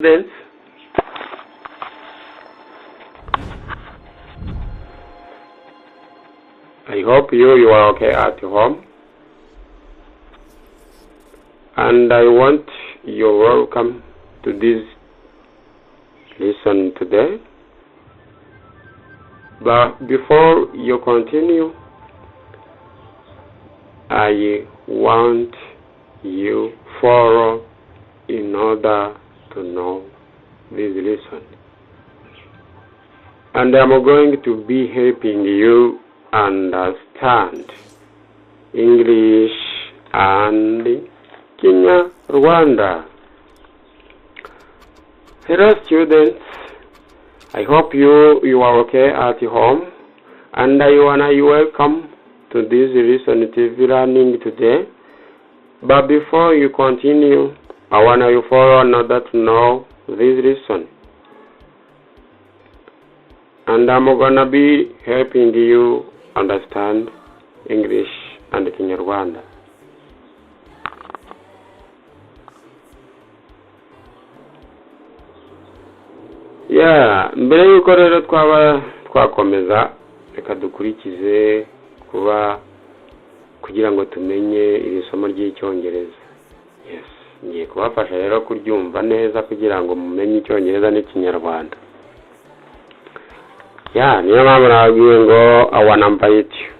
Students, I hope you are okay at home, and I want your welcome to this lesson today. But before you continue, I want you follow in order to know this lesson, and I'm going to be helping you understand English and Kinyarwanda. Hello students, I hope you are okay at home, and I wanna you welcome to this lesson TV learning today. But before you continue, I want you follow in order to know this lesson, and I'm gonna be helping you understand English and Kinyarwanda. Mbere yuko rero twakomeza, reka dukurikize kugira ngo tumenye iri somo ry'icyongereza. Ngiye kubafasha rero kuryumva neza kugira ngo mumenye icyongereza n'ikinyarwanda. Niyo mpamvu nababwiye ngo I wanna invite you.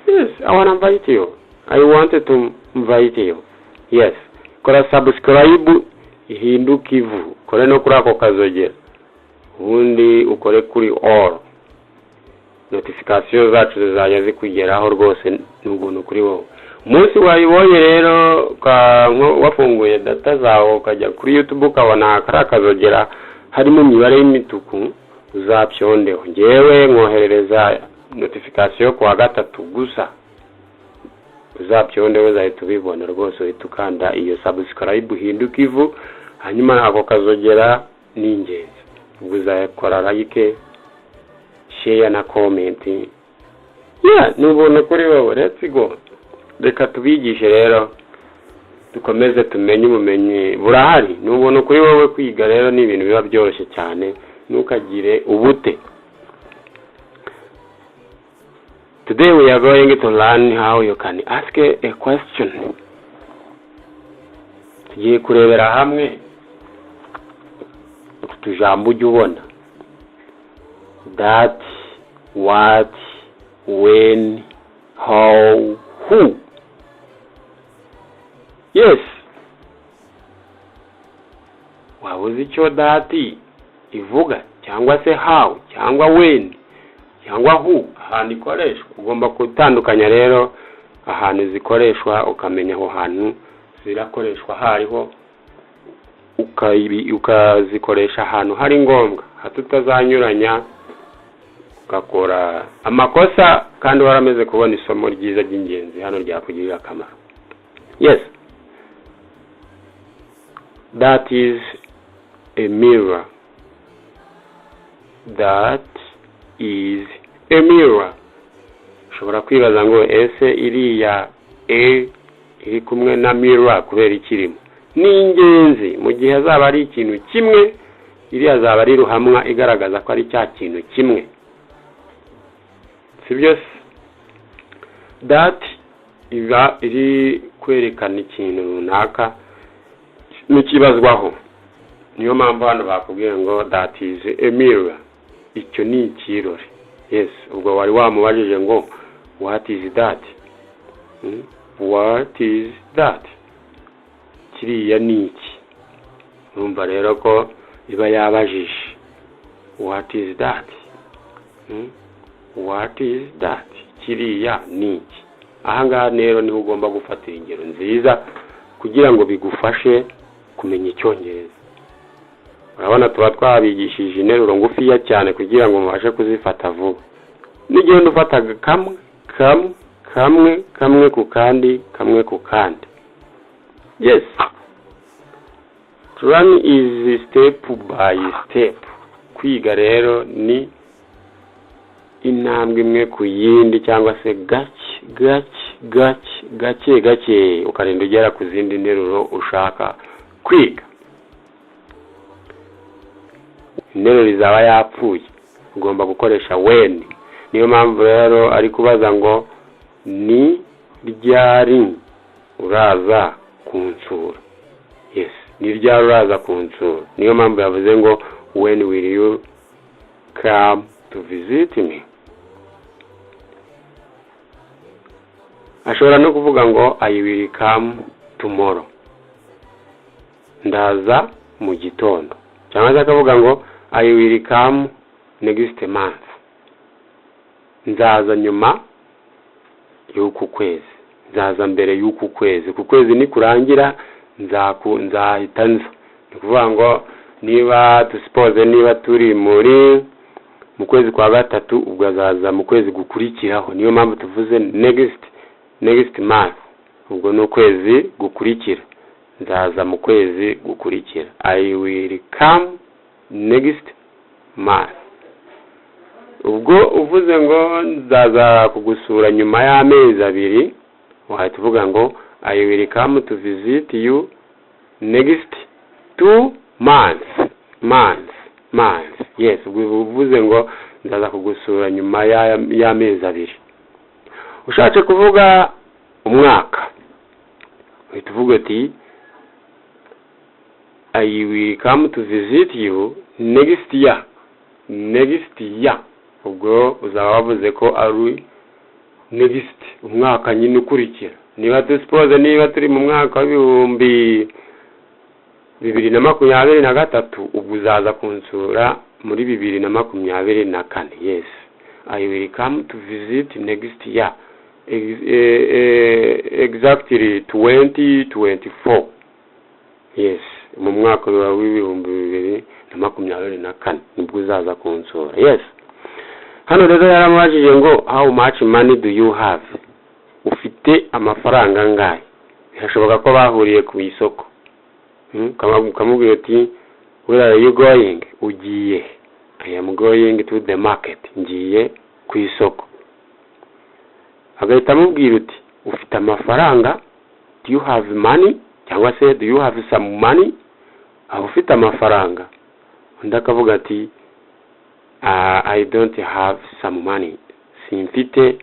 Yes, I wanna invite you. I wanted to invite you. Yes, kora subscribe ihinduke ivu, kore no kuri ako kazogera, ubundi ukore kuri all. Notification zacu zizajya zikugeraho rwose n'ubuntu kuri wowe. Umunsi wayibonye rero wafunguye data zawe ukajya kuri YouTube ukabona akazogera harimo imibare y'imituku, uzapyondeho. Ngewe nkoherereza notification kwa gatatu gusa, uzapyondeho uzahita ubibona rwose, uhita ukanda iyo subscribe uhinduke ivu, hanyuma ako kazogera ni ingenzi. Ubwo uzakora like, share na comment. N'ubuntu kuri wowe. Let's go. Reka tubigishe rero dukomeze tumenye ubumenyi burahari. N'ubuntu kuri wowe kwiga rero ni ibintu biba byoroshye cyane, ntukagire ubute. Today we are going to learn how you can ask a question. Tugiye kurebera hamwe utujambo ujya ubona: that, what, when, how, who. Yes, wabuze icyo that ivuga, cyangwa se how, cyangwa when, cyangwa who ahantu ikoreshwa. Ugomba gutandukanya rero ahantu zikoreshwa, ukamenya aho hantu zirakoreshwa hariho, ukazikoresha ahantu hari ngombwa, hatutazanyuranya ugakora amakosa kandi warameze kubona isomo ryiza ry'ingenzi hano ryakugirira akamaro. Yes, that is a mirror. That is a mirror. Ushobora kwibaza ngo ese iriya iri kumwe na mirror kubera ikirimo. Ni ingenzi mu gihe azaba ari ikintu kimwe, iriya azaba ari ruhamwa igaragaza ko ari cya kintu kimwe. Sibyo? That iba iri kwerekana ikintu runaka n'ikibazwaho. Niyo mpamvu hano bakubwiye ngo that is a mirror. Icyo ni ikirori. Yes, ubwo wari wamubajije ngo what is that? What is that? Kiriya ni iki? Urumva rero ko iba yabajije what is that? What is that? Kiriya ni iki? Ahangaha rero niho ugomba gufatira ingero nziza kugira ngo bigufashe kumenya icyongereza. Urabona tuba twabigishije interuro ngufiya cyane kugira ngo mubashe kuzifata vuba. N'igihe ndufataga kamwe ku kandi. Yes, to learn is step by step. Kwiga rero ni intambwe imwe ku yindi, cyangwa se gake ukarinda ugera ku zindi nteruro ushaka kwiga. interuro izaba yapfuye, ugomba gukoresha when. Niyo mpamvu rero ari kubaza ngo ni ryari uraza kunsura. Yes, ni ryari uraza kunsura. Niyo mpamvu yavuze ngo when will you come to visit me. Ashobora no kuvuga ngo I will come tomorrow, ndaza mu gitondo. Cyangwa akavuga ngo I will come next month, nzaza nyuma y'uku kwezi, nzaza mbere y'uku kwezi. Ku kwezi ni kurangira nzahita nza. Ni kuvuga ngo niba suppose niba turi mu kwezi kwa gatatu, ubwo azaza mu kwezi gukurikiraho. Niyo mpamvu tuvuze next month, ubwo no kwezi gukurikira, nzaza mu kwezi gukurikira. I will come next month. Ubwo uvuze ngo nzaza kugusura nyuma y'amezi abiri, wahita uvuga ngo I will come to visit you next 2 months. Yes, ubwo uvuze ngo nzaza kugusura nyuma y'amezi abiri. Ushatse kuvuga umwaka, uhita uvuga ati I will come to visit you next year. Ubwo uzaba wavuze ko ari next, umwaka nyine ukurikira. Niba suppose niba turi mu mwaka wa 2023, ubwo uzaza kunsura muri 2024. Yes, I will come to visit next year, exactly 2024. Yes, mu mwaka wa 2024 nibwo uzaza kunsura. Yes. Hano rero yaramubajije ngo how much money do you have? Ufite amafaranga angahe? Birashoboka ko bahuriye ku isoko. Kamubwira ati where are you going? Ugiye. I am going to the market. Ngiye ku isoko. Agahita amubwira uti ufite amafaranga? Do you have money? Cyangwa se do you have some money? Ufite amafaranga. Undi akavuga ati I don't have some money. Simfite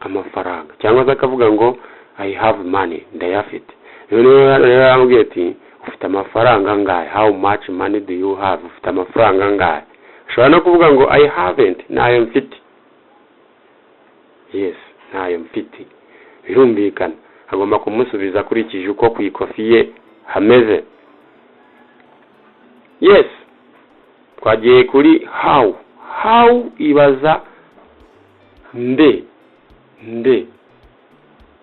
amafaranga. Cyangwa se akavuga ngo I have money. Ndayafite. Rero aramubwira ati ufite amafaranga angahe? How much money do you have? Ufite amafaranga angahe? Ushobora no kuvuga ngo I haven't. Nayo mfite. Yes, nayo mfite. Birumvikana. Agomba kumusubiza akurikije uko ku ikofi ye hameze. Yes. Twagiye kuri how. How ibaza nde.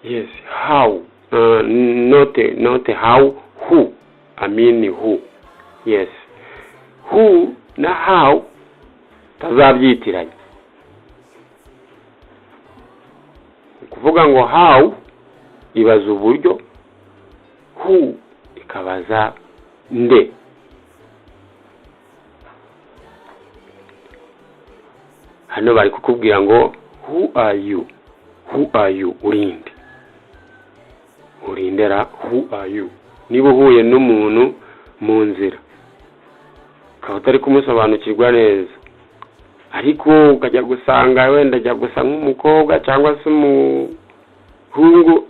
Yes, how. Not how, who. I mean who. Yes. Who na how tazabyitiranye. Kuvuga ngo how ibaza uburyo, who ikabaza nde. Hano bari kukubwira ngo who are you? Urinde. Urindera who are you? Niba uhuye n'umuntu mu nzira, ukaba utari kumusobanukirwa neza, ariko ukajya gusanga wenda ajya gusa nk'umukobwa cyangwa se umuhungu,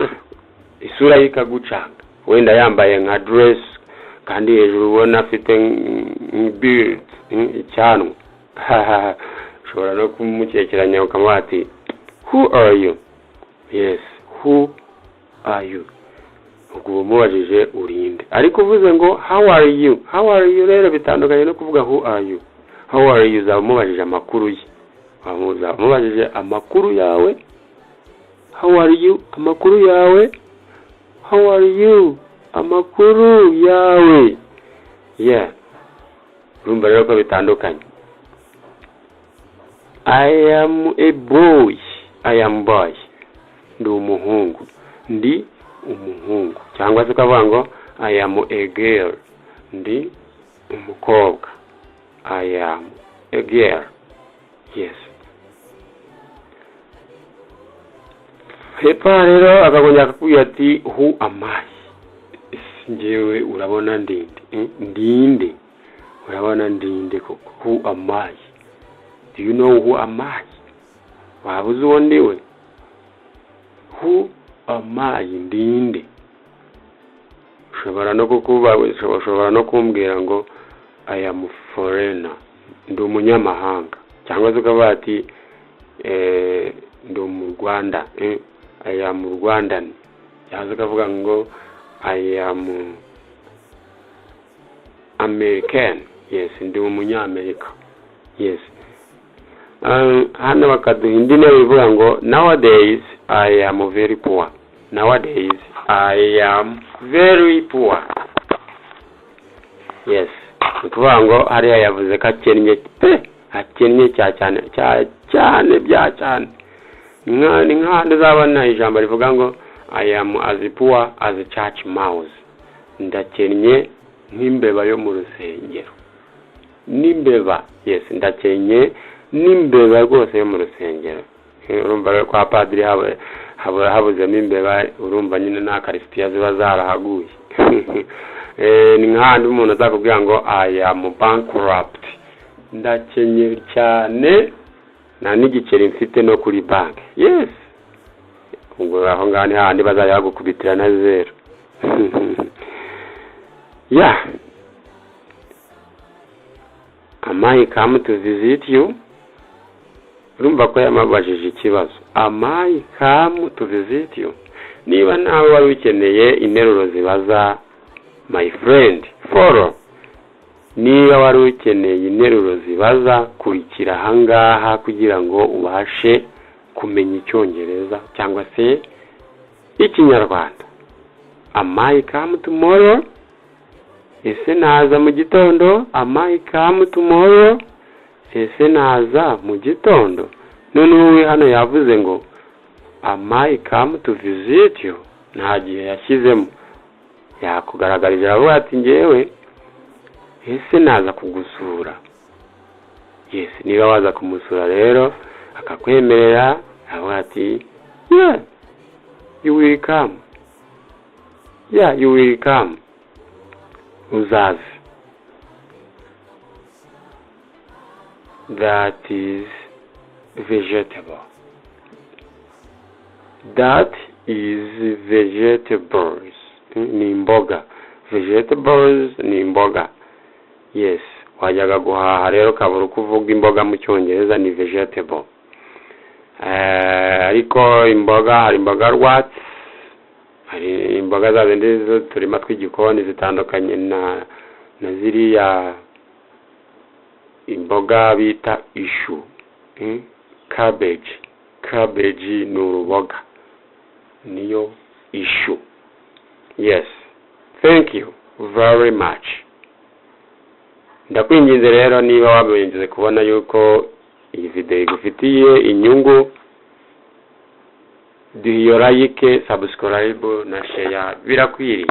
isura ye ikagucanga, wenda yambaye nka dress kandi hejuru ubona afite beard, icyanwa, ushobora no kumukekeranya ukamuha ati who are you? Yes, who are you? Ubwo umubajije urinde. Ariko uvuze ngo how are you? How are you rero bitandukanye no kuvuga who are you. How are you uzaba umubajije amakuru ye. Uzaba umubajije amakuru yawe. How are you? Amakuru yawe. How are you? Amakuru yawe. Yeah. Urumva rero ko bitandukanye. I am a boy. I am boy. Ndi umuhungu. Ndi umuhungu. Cyangwa se ukavuga ngo I am a girl. Ndi umukobwa. I am a girl. Yes. Hepa rero akagongera akakubwira ati who am I? Njyewe urabona ndinde. Ndinde. urabona ndinde koko. Who am I? Do you know who am I? Wabuze uwo ndiwe? Who am I? Ndinde. Ushobora no kumbwira ngo I am foreigner, ndi umunyamahanga, cyangwa se ukavuga ati ndi mu Rwanda, I am Rwandan, cyangwa se ukavuga ngo I am American, yes, ndi umunyamerika, yes. Hano bakaduha indi nteruro ivuga ngo nowadays I am very poor. Nowadays I am very poor. Yes. Ukuvuga ngo hariya yavuze ko akennye cyane bya cyane. Ni nk'ahandi uzabona ijambo rivuga ngo I am as poor as a church mouse. Ndakennye nk'imbeba yo mu rusengero. N'imbeba, yes, ndakennye n'imbeba rwose yo mu rusengero. Urumva kwa padiri habuzemo imbeba, urumva nyine nta karisitiya ziba zarahaguye. Ni nk'ahandi umuntu azakubwira ngo I am bankrupt, ndakenye cyane nta n'igiceri mfite no kuri banki. Yes, ubwo aho ngaho ni hahandi bazajya bagukubitira na zero. Yeah. Am I come to visit you? Urumva ko yamabajije ikibazo. Am I come to visit you? Niba nawe wari ukeneye interuro zibaza my friend, follow. Niba wari ukeneye interuro zibaza, kurikira ahangaha kugira ngo ubashe kumenya icyongereza cyangwa se ikinyarwanda. Am I come tomorrow? Ese naza mu gitondo? Am I come tomorrow? Ese naza mu gitondo? None wowe hano yavuze ngo am I come to visit you? Nta gihe yashyizemo. Yakugaragarije avuga ati ngewe ese naza kugusura. Yes, niba waza kumusura rero akakwemerera avuga ati yeah, you will come. Yeah, you will come. Uzaze. That is vegetable. That is vegetables. Ni imboga. Vegetables ni imboga. Yes, wajyaga guhaha rero kabura kuvuga imboga mu cyongereza ni vegetable. Ariko imboga hari imboga rwatsi, hari imboga za zindi turima tw'igikoni zitandukanye na ziriya imboga bita ishu. Cabbage ni uruboga, niyo ishu. Yes, thank you very much. Ndakwinginze rero niba wabengeze kubona yuko iyi video igufitiye inyungu, duhe like, subscribe na share, birakwiriye.